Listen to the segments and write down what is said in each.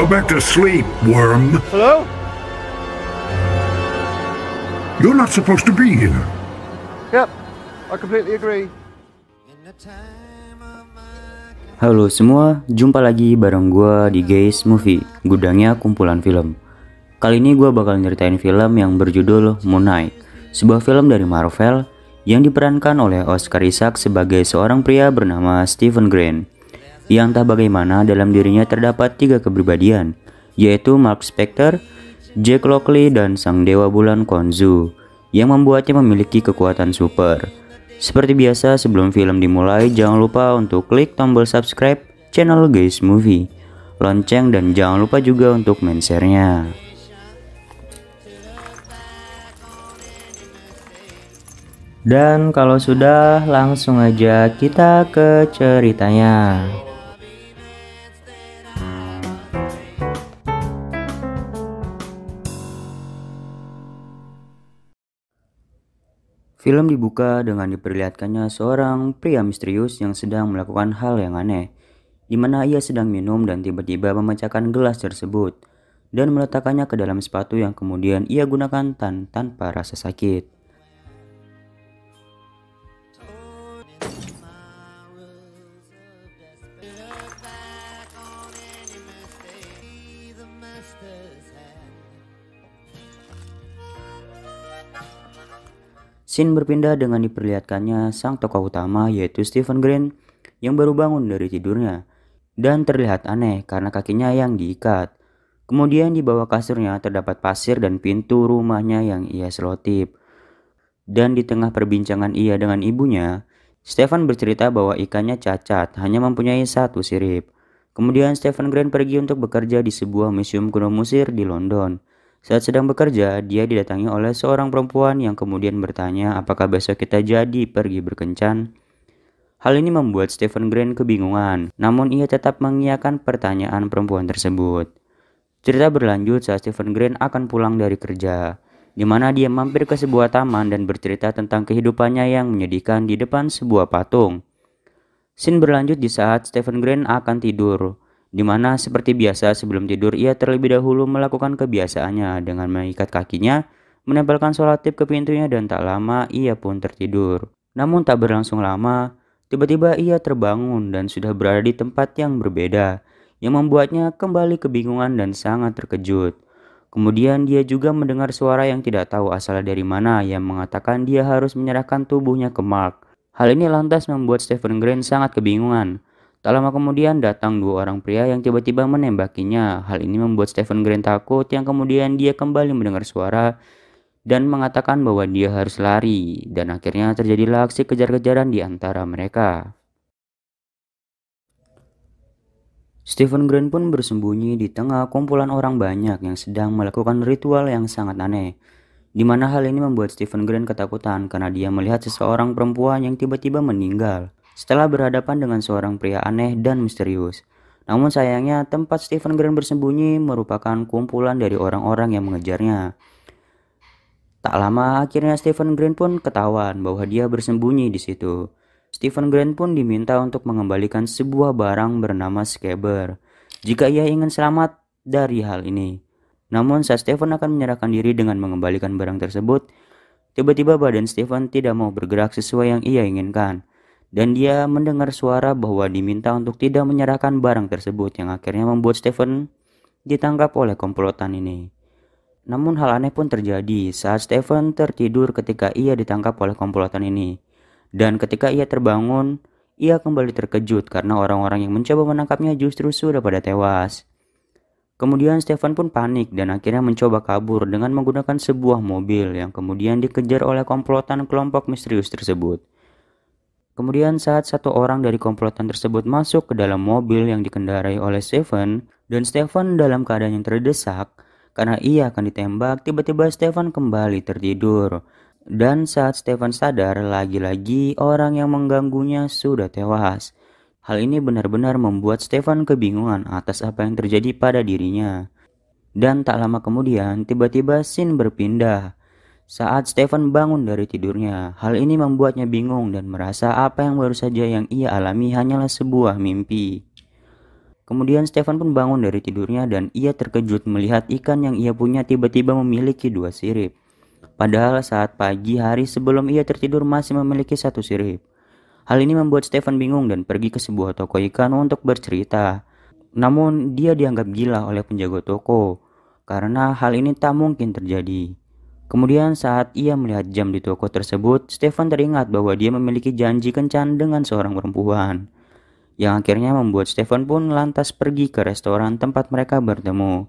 Go back to sleep, worm. Hello? You're not supposed to be here. Yep, I completely agree. Halo semua, jumpa lagi bareng gua di Guys Movie, gudangnya kumpulan film. Kali ini gua bakal nyeritain film yang berjudul Moon Knight, sebuah film dari Marvel yang diperankan oleh Oscar Isaac sebagai seorang pria bernama Stephen Grant. Yang entah bagaimana dalam dirinya terdapat 3 kepribadian, yaitu Mark Spector, Jake Lockley, dan sang dewa bulan Khonshu, yang membuatnya memiliki kekuatan super. Seperti biasa, sebelum film dimulai, jangan lupa untuk klik tombol subscribe channel Guys Movie, lonceng, dan jangan lupa juga untuk share-nya. Dan kalau sudah, langsung aja kita ke ceritanya. Film dibuka dengan diperlihatkannya seorang pria misterius yang sedang melakukan hal yang aneh, di mana ia sedang minum dan tiba-tiba memecahkan gelas tersebut dan meletakkannya ke dalam sepatu yang kemudian ia gunakan tanpa rasa sakit. Scene berpindah dengan diperlihatkannya sang tokoh utama, yaitu Stephen Grant, yang baru bangun dari tidurnya dan terlihat aneh karena kakinya yang diikat. Kemudian di bawah kasurnya terdapat pasir dan pintu rumahnya yang ia selotip. Dan di tengah perbincangan ia dengan ibunya, Stephen bercerita bahwa ikannya cacat, hanya mempunyai 1 sirip. Kemudian Stephen Grant pergi untuk bekerja di sebuah museum kuno Mesir di London. Saat sedang bekerja, dia didatangi oleh seorang perempuan yang kemudian bertanya apakah besok kita jadi pergi berkencan. Hal ini membuat Stephen Grant kebingungan, namun ia tetap mengiyakan pertanyaan perempuan tersebut. Cerita berlanjut saat Stephen Grant akan pulang dari kerja, di mana dia mampir ke sebuah taman dan bercerita tentang kehidupannya yang menyedihkan di depan sebuah patung. Scene berlanjut di saat Stephen Grant akan tidur, di mana seperti biasa sebelum tidur ia terlebih dahulu melakukan kebiasaannya dengan mengikat kakinya, menempelkan selotip ke pintunya, dan tak lama ia pun tertidur. Namun tak berlangsung lama, tiba-tiba ia terbangun dan sudah berada di tempat yang berbeda, yang membuatnya kembali kebingungan dan sangat terkejut. Kemudian dia juga mendengar suara yang tidak tahu asalnya dari mana yang mengatakan dia harus menyerahkan tubuhnya ke Mark. Hal ini lantas membuat Stephen Grant sangat kebingungan. Tak lama kemudian datang 2 orang pria yang tiba-tiba menembakinya. Hal ini membuat Stephen Grant takut, yang kemudian dia kembali mendengar suara dan mengatakan bahwa dia harus lari, dan akhirnya terjadilah aksi kejar-kejaran di antara mereka. Stephen Grant pun bersembunyi di tengah kumpulan orang banyak yang sedang melakukan ritual yang sangat aneh, di mana hal ini membuat Stephen Grant ketakutan karena dia melihat seseorang perempuan yang tiba-tiba meninggal setelah berhadapan dengan seorang pria aneh dan misterius. Namun sayangnya tempat Stephen Grant bersembunyi merupakan kumpulan dari orang-orang yang mengejarnya. Tak lama akhirnya Stephen Grant pun ketahuan bahwa dia bersembunyi di situ. Stephen Grant pun diminta untuk mengembalikan sebuah barang bernama Scaber jika ia ingin selamat dari hal ini. Namun saat Stephen akan menyerahkan diri dengan mengembalikan barang tersebut, tiba-tiba badan Stephen tidak mau bergerak sesuai yang ia inginkan. Dan dia mendengar suara bahwa diminta untuk tidak menyerahkan barang tersebut, yang akhirnya membuat Stephen ditangkap oleh komplotan ini. Namun hal aneh pun terjadi saat Stephen tertidur ketika ia ditangkap oleh komplotan ini. Dan ketika ia terbangun, ia kembali terkejut karena orang-orang yang mencoba menangkapnya justru sudah pada tewas. Kemudian Stephen pun panik dan akhirnya mencoba kabur dengan menggunakan sebuah mobil yang kemudian dikejar oleh komplotan kelompok misterius tersebut. Kemudian saat 1 orang dari komplotan tersebut masuk ke dalam mobil yang dikendarai oleh Stephen, dan Stephen dalam keadaan yang terdesak karena ia akan ditembak, tiba-tiba Stephen kembali tertidur. Dan saat Stephen sadar, lagi-lagi orang yang mengganggunya sudah tewas. Hal ini benar-benar membuat Stephen kebingungan atas apa yang terjadi pada dirinya. Dan tak lama kemudian, tiba-tiba scene berpindah. Saat Stephen bangun dari tidurnya, hal ini membuatnya bingung dan merasa apa yang baru saja yang ia alami hanyalah sebuah mimpi. Kemudian Stefan pun bangun dari tidurnya dan ia terkejut melihat ikan yang ia punya tiba-tiba memiliki 2 sirip. Padahal saat pagi hari sebelum ia tertidur masih memiliki 1 sirip. Hal ini membuat Stefan bingung dan pergi ke sebuah toko ikan untuk bercerita. Namun dia dianggap gila oleh penjaga toko karena hal ini tak mungkin terjadi. Kemudian saat ia melihat jam di toko tersebut, Stefan teringat bahwa dia memiliki janji kencan dengan seorang perempuan. Yang akhirnya membuat Stefan pun lantas pergi ke restoran tempat mereka bertemu.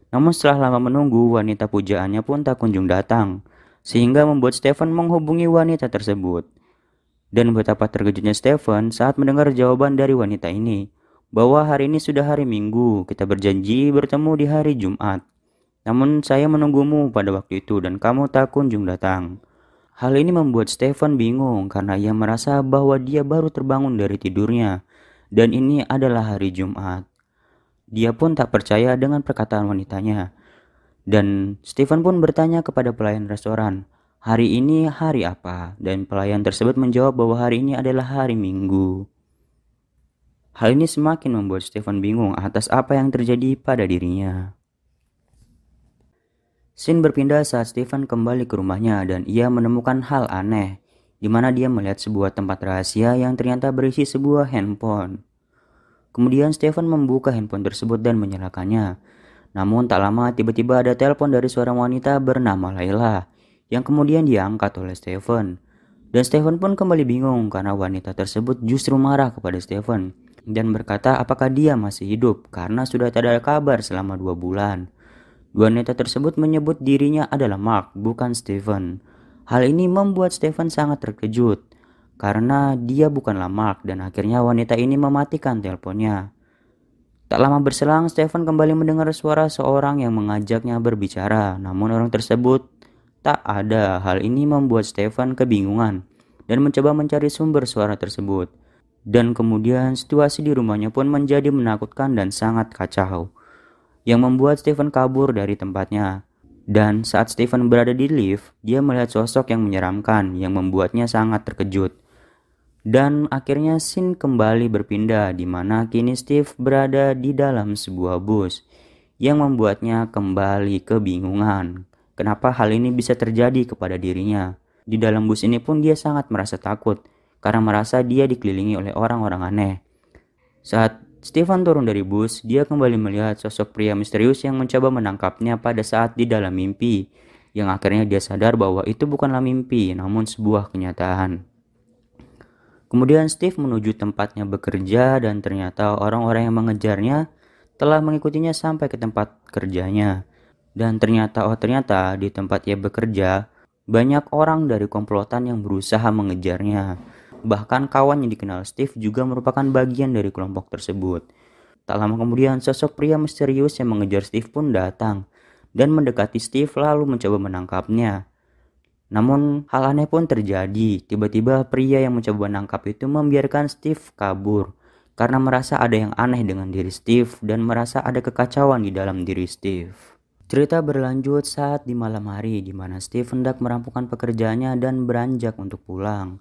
Namun setelah lama menunggu, wanita pujaannya pun tak kunjung datang. Sehingga membuat Stefan menghubungi wanita tersebut. Dan betapa terkejutnya Stefan saat mendengar jawaban dari wanita ini. Bahwa hari ini sudah hari Minggu, kita berjanji bertemu di hari Jumat. Namun saya menunggumu pada waktu itu dan kamu tak kunjung datang. Hal ini membuat Stefan bingung karena ia merasa bahwa dia baru terbangun dari tidurnya dan ini adalah hari Jumat. Dia pun tak percaya dengan perkataan wanitanya. Dan Stefan pun bertanya kepada pelayan restoran, hari ini hari apa? Dan pelayan tersebut menjawab bahwa hari ini adalah hari Minggu. Hal ini semakin membuat Stefan bingung atas apa yang terjadi pada dirinya. Scene berpindah saat Stefan kembali ke rumahnya dan ia menemukan hal aneh, di mana dia melihat sebuah tempat rahasia yang ternyata berisi sebuah handphone. Kemudian Stefan membuka handphone tersebut dan menyalakannya. Namun tak lama tiba-tiba ada telepon dari seorang wanita bernama Layla, yang kemudian diangkat oleh Stefan. Dan Stefan pun kembali bingung karena wanita tersebut justru marah kepada Stefan dan berkata apakah dia masih hidup karena sudah tak ada kabar selama 2 bulan. Wanita tersebut menyebut dirinya adalah Mark, bukan Stefan. Hal ini membuat Stefan sangat terkejut karena dia bukanlah Mark dan akhirnya wanita ini mematikan teleponnya. Tak lama berselang, Stefan kembali mendengar suara seorang yang mengajaknya berbicara, namun orang tersebut tak ada. Hal ini membuat Stefan kebingungan dan mencoba mencari sumber suara tersebut. Dan kemudian situasi di rumahnya pun menjadi menakutkan dan sangat kacau, yang membuat Stefan kabur dari tempatnya. Dan saat Stefan berada di lift, dia melihat sosok yang menyeramkan yang membuatnya sangat terkejut. Dan akhirnya scene kembali berpindah di mana kini Steve berada di dalam sebuah bus yang membuatnya kembali kebingungan. Kenapa hal ini bisa terjadi kepada dirinya? Di dalam bus ini pun dia sangat merasa takut karena merasa dia dikelilingi oleh orang-orang aneh. Saat Stefan turun dari bus, dia kembali melihat sosok pria misterius yang mencoba menangkapnya pada saat di dalam mimpi, yang akhirnya dia sadar bahwa itu bukanlah mimpi, namun sebuah kenyataan. Kemudian Steve menuju tempatnya bekerja dan ternyata orang-orang yang mengejarnya telah mengikutinya sampai ke tempat kerjanya. Dan ternyata di tempat ia bekerja, banyak orang dari komplotan yang berusaha mengejarnya. Bahkan kawan yang dikenal Steve juga merupakan bagian dari kelompok tersebut. Tak lama kemudian sosok pria misterius yang mengejar Steve pun datang dan mendekati Steve lalu mencoba menangkapnya. Namun hal aneh pun terjadi. Tiba-tiba pria yang mencoba menangkap itu membiarkan Steve kabur karena merasa ada yang aneh dengan diri Steve dan merasa ada kekacauan di dalam diri Steve. Cerita berlanjut saat di malam hari di mana Steve hendak merampungkan pekerjaannya dan beranjak untuk pulang.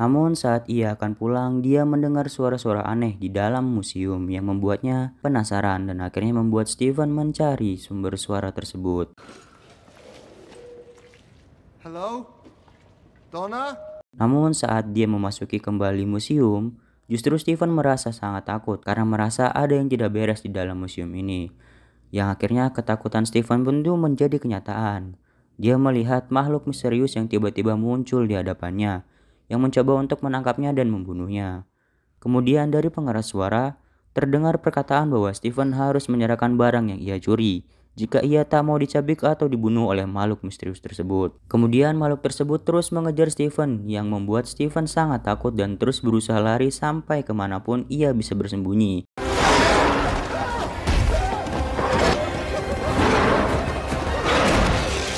Namun saat ia akan pulang, dia mendengar suara-suara aneh di dalam museum yang membuatnya penasaran dan akhirnya membuat Stephen mencari sumber suara tersebut. Hello? Donna? Namun saat dia memasuki kembali museum, justru Stephen merasa sangat takut karena merasa ada yang tidak beres di dalam museum ini. Yang akhirnya ketakutan Stephen pun menjadi kenyataan. Dia melihat makhluk misterius yang tiba-tiba muncul di hadapannya, yang mencoba untuk menangkapnya dan membunuhnya. Kemudian dari pengeras suara, terdengar perkataan bahwa Stephen harus menyerahkan barang yang ia curi jika ia tak mau dicabik atau dibunuh oleh makhluk misterius tersebut. Kemudian makhluk tersebut terus mengejar Stephen yang membuat Stephen sangat takut dan terus berusaha lari sampai kemanapun ia bisa bersembunyi.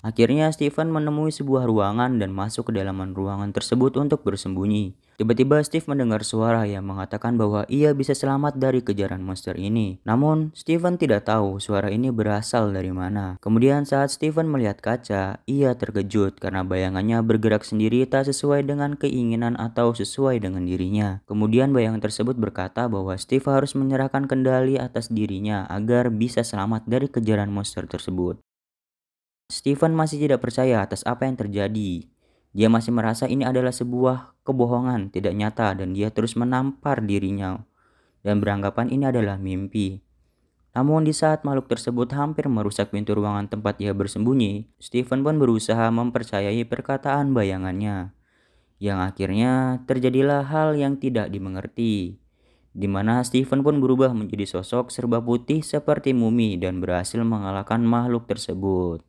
Akhirnya Stephen menemui sebuah ruangan dan masuk ke dalaman ruangan tersebut untuk bersembunyi. Tiba-tiba Steve mendengar suara yang mengatakan bahwa ia bisa selamat dari kejaran monster ini. Namun, Steven tidak tahu suara ini berasal dari mana. Kemudian saat Steven melihat kaca, ia terkejut karena bayangannya bergerak sendiri tak sesuai dengan keinginan atau sesuai dengan dirinya. Kemudian bayangan tersebut berkata bahwa Steve harus menyerahkan kendali atas dirinya agar bisa selamat dari kejaran monster tersebut. Steven masih tidak percaya atas apa yang terjadi. Dia masih merasa ini adalah sebuah kebohongan tidak nyata dan dia terus menampar dirinya dan beranggapan ini adalah mimpi. Namun di saat makhluk tersebut hampir merusak pintu ruangan tempat ia bersembunyi, Steven pun berusaha mempercayai perkataan bayangannya. Yang akhirnya terjadilah hal yang tidak dimengerti, di mana Steven pun berubah menjadi sosok serba putih seperti mumi dan berhasil mengalahkan makhluk tersebut.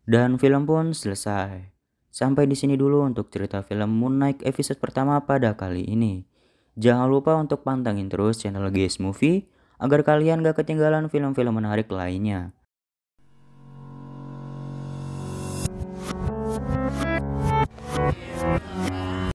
Dan film pun selesai. Sampai di sini dulu untuk cerita film Moon Knight episode pertama pada kali ini. Jangan lupa untuk pantengin terus channel GS Movie agar kalian gak ketinggalan film-film menarik lainnya.